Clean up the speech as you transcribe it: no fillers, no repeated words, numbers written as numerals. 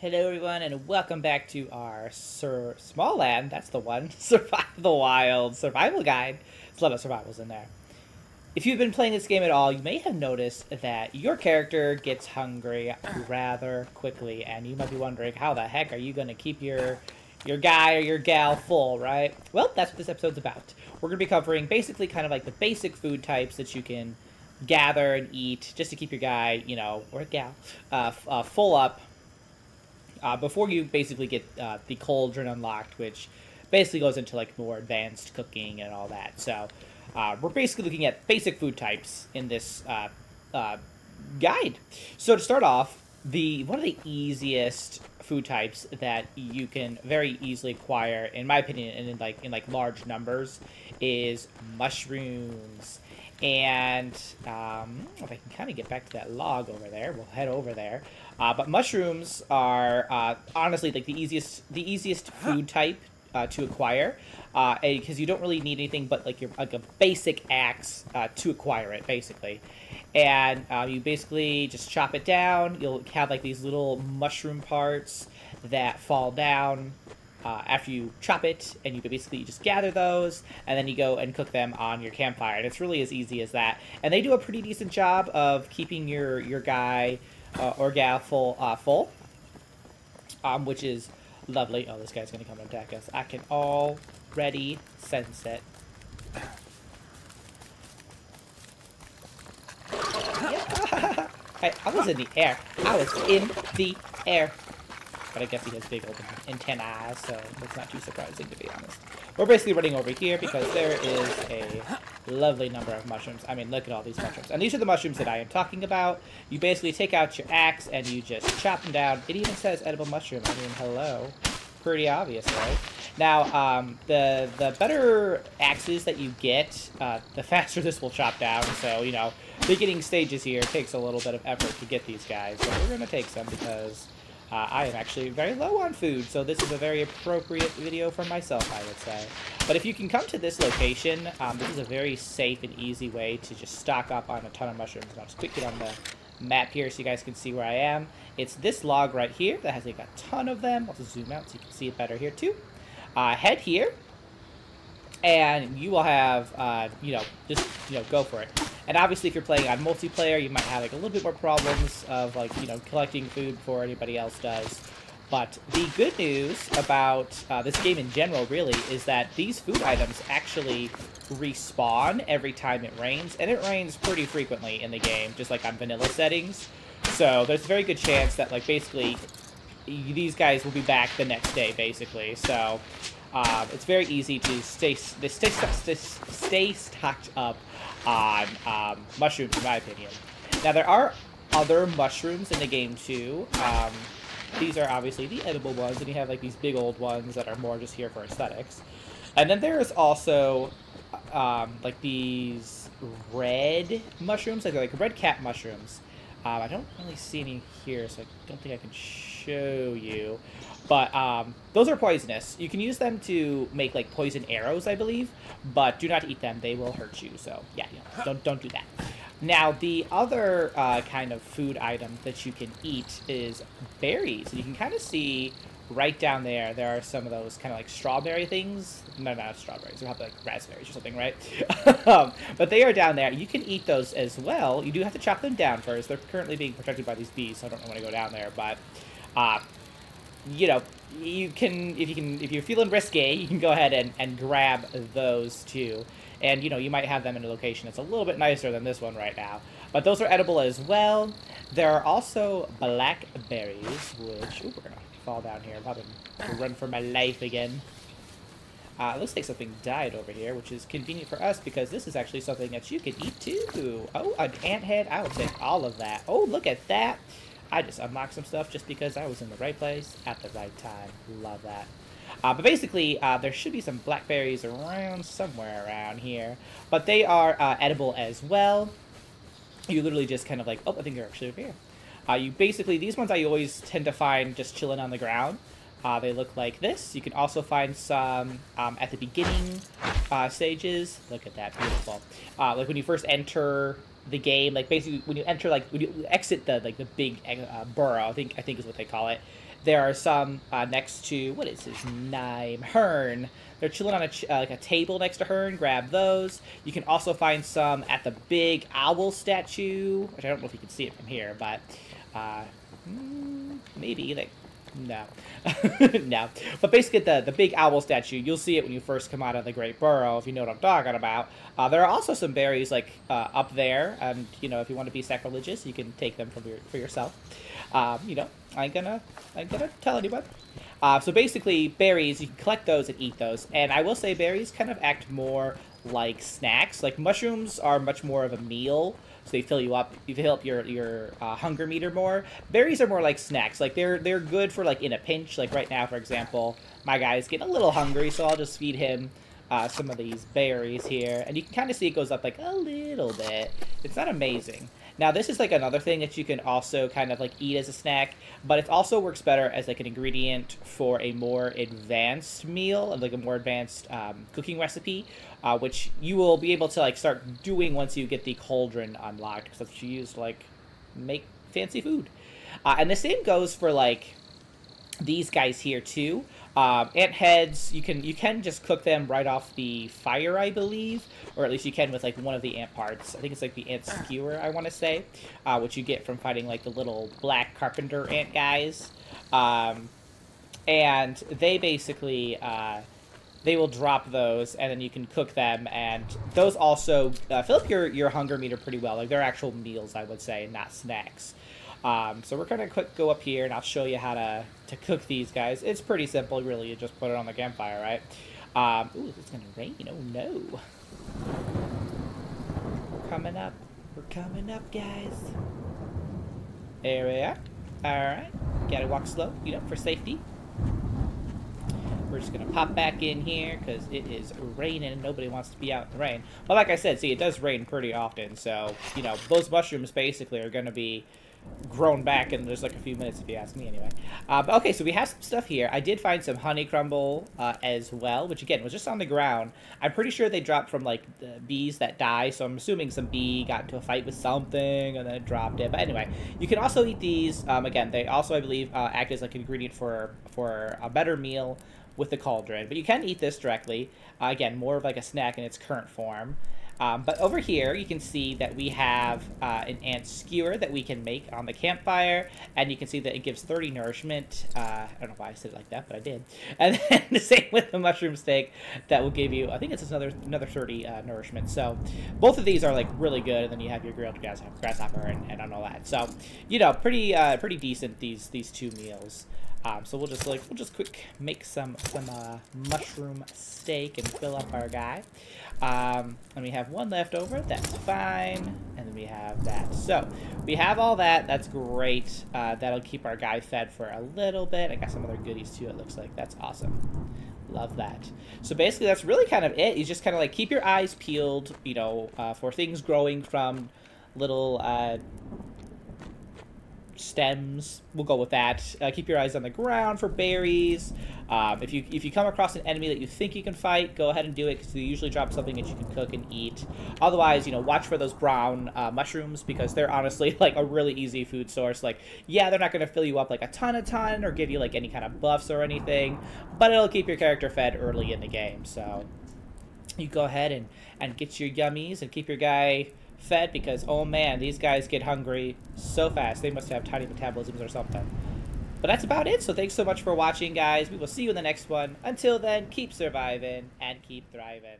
Hello everyone and welcome back to our Smalland, that's the one, Survive the Wild survival guide. There's a lot of survivals in there. If you've been playing this game at all, you may have noticed that your character gets hungry rather quickly, and you might be wondering, how the heck are you going to keep your guy or your gal full, right? Well, that's what this episode's about. We're going to be covering basically kind of like the basic food types that you can gather and eat just to keep your guy, or gal, full up. Before you basically get the cauldron unlocked, which basically goes into like more advanced cooking and all that. So we're basically looking at basic food types in this guide. So to start off, one of the easiest food types that you can very easily acquire, in my opinion, and in large numbers, is mushrooms. And if I can kind of get back to that log over there, we'll head over there. But mushrooms are honestly like the easiest food type to acquire, because you don't really need anything but like a basic axe to acquire it, basically. And you basically just chop it down. You'll have like these little mushroom parts that fall down after you chop it, and you basically just gather those, and then you go and cook them on your campfire. And it's really as easy as that. And they do a pretty decent job of keeping your guy or gal full, which is lovely. Oh, this guy's going to come and attack us. I can already sense it. I was in the air. I was in the air. But I guess he has big open antennae, so it's not too surprising, to be honest. We're basically running over here because there is a lovely number of mushrooms. I mean, look at all these mushrooms. And these are the mushrooms that I am talking about. You basically take out your axe and you just chop them down. It even says edible mushroom. I mean, hello. Pretty obvious, right? Now, the better axes that you get, the faster this will chop down. So, beginning stages here takes a little bit of effort to get these guys. But we're going to take some because I am actually very low on food, so this is a very appropriate video for myself, I would say. But if you can come to this location, this is a very safe and easy way to just stock up on a ton of mushrooms. And I'll just quick get on the map here so you guys can see where I am. It's this log right here that has like a ton of them. I'll just zoom out so you can see it better here too. Head here, and you will have, go for it. And obviously, if you're playing on multiplayer, you might have like a little bit more problems of like, collecting food before anybody else does. But the good news about this game in general, really, is that these food items actually respawn every time it rains. And it rains pretty frequently in the game, just like on vanilla settings. So there's a very good chance that, like, basically, these guys will be back the next day, basically. So it's very easy to stay stocked up on mushrooms, in my opinion. Now, there are other mushrooms in the game, too. These are obviously the edible ones, and you have, like, these big old ones that are more just here for aesthetics. And then there's also, like, these red mushrooms, like red cat mushrooms. I don't really see any here, so I don't think I can show you. But those are poisonous. You can use them to make like poison arrows, I believe, but do not eat them. They will hurt you. So yeah, don't do that. Now the other kind of food item that you can eat is berries. And you can kind of see right down there. There are some of those kind of like strawberry things. No, not strawberries. They're probably like raspberries or something, right? But they are down there. You can eat those as well. You do have to chop them down first. They're currently being protected by these bees, so I don't want to go down there. But you can, if you're feeling risky, you can go ahead and grab those too. And, you might have them in a location that's a little bit nicer than this one right now. But those are edible as well. There are also blackberries, which, ooh, we're going to fall down here. I'm probably going to run for my life again. It looks like something died over here, which is convenient for us because this is actually something that you can eat too. Oh, an ant head. I will take all of that. Oh, look at that. I just unlocked some stuff just because I was in the right place at the right time. Love that. But basically, there should be some blackberries around somewhere around here. But they are edible as well. You literally just kind of like, oh, I think they're actually over here. These ones I always tend to find just chilling on the ground. They look like this. You can also find some at the beginning stages. Look at that, beautiful. Like when you first enter the game, like basically when you enter, like when you exit the like the big burrow, I think is what they call it. There are some next to, what is his name? Hearn. They're chilling on like a table next to Hearn. Grab those. You can also find some at the big owl statue, which I don't know if you can see it from here, but maybe, like, no. No. But basically the big owl statue, you'll see it when you first come out of the Great Burrow, if you know what I'm talking about. There are also some berries, like, up there, and, you know, if you want to be sacrilegious, you can take them for yourself. You know, I ain't gonna tell anyone. So basically, berries, you can collect those and eat those. And I will say berries kind of act more like snacks. Like, mushrooms are much more of a meal, so they fill you up. You fill up your hunger meter more. Berries are more like snacks. Like, they're good for, like, in a pinch. Like, right now, for example, my guy's getting a little hungry, so I'll just feed him some of these berries here. And you can kind of see it goes up, like, a little bit. It's not amazing. Now, this is, like, another thing that you can also kind of, like, eat as a snack, but it also works better as, like, an ingredient for a more advanced meal, like a more advanced cooking recipe, which you will be able to, like, start doing once you get the cauldron unlocked, because that's what you use to, like, make fancy food. And the same goes for, like, these guys here, too. Ant heads, you can just cook them right off the fire, I believe, or at least you can with, like, one of the ant parts. I think it's, like, the ant skewer, I want to say, which you get from fighting, like, the little black carpenter ant guys. And they basically, they will drop those, and then you can cook them, and those also fill up your hunger meter pretty well. Like, they're actual meals, I would say, not snacks. So we're going to go up here, and I'll show you how to cook these guys. It's pretty simple, really. You just put it on the campfire, right? Ooh, it's going to rain. Oh, no. We're coming up. We're coming up, guys. There we are. All right. Got to walk slow, you know, for safety. We're just going to pop back in here because it is raining and nobody wants to be out in the rain. But like I said, see, it does rain pretty often. So, you know, those mushrooms basically are going to be grown back in just like a few minutes, if you ask me, anyway. But okay, so we have some stuff here. I did find some honey crumble as well, which again was just on the ground. I'm pretty sure they dropped from like the bees that die, so I'm assuming some bee got into a fight with something and then it dropped it. But anyway, you can also eat these. Again, they also, I believe, act as like an ingredient for a better meal with the cauldron. But you can eat this directly. Again, more of like a snack in its current form. But over here, you can see that we have an ant skewer that we can make on the campfire, and you can see that it gives 30 nourishment. I don't know why I said it like that, but I did. And then the same with the mushroom steak that will give you, I think it's another 30 nourishment. So both of these are like really good, and then you have your grilled grasshopper and all that. So, you know, pretty decent these two meals. So we'll just quick make some mushroom steak and fill up our guy. And we have one left over. That's fine. And then we have that. So we have all that. That's great. That'll keep our guy fed for a little bit. I got some other goodies too, it looks like. That's awesome. Love that. So basically that's really kind of it. You just kind of like keep your eyes peeled, you know, for things growing from little stems. We'll go with that. Keep your eyes on the ground for berries. If you come across an enemy that you think you can fight, go ahead and do it, because they usually drop something that you can cook and eat. Otherwise, you know, watch for those brown mushrooms, because they're honestly like a really easy food source. Like, yeah, they're not going to fill you up like a ton or give you like any kind of buffs or anything, but it'll keep your character fed early in the game. So you go ahead and get your yummies and keep your guy fed, because oh man, these guys get hungry so fast. They must have tiny metabolisms or something. But that's about it. So thanks so much for watching, guys. We will see you in the next one. Until then, keep surviving and keep thriving.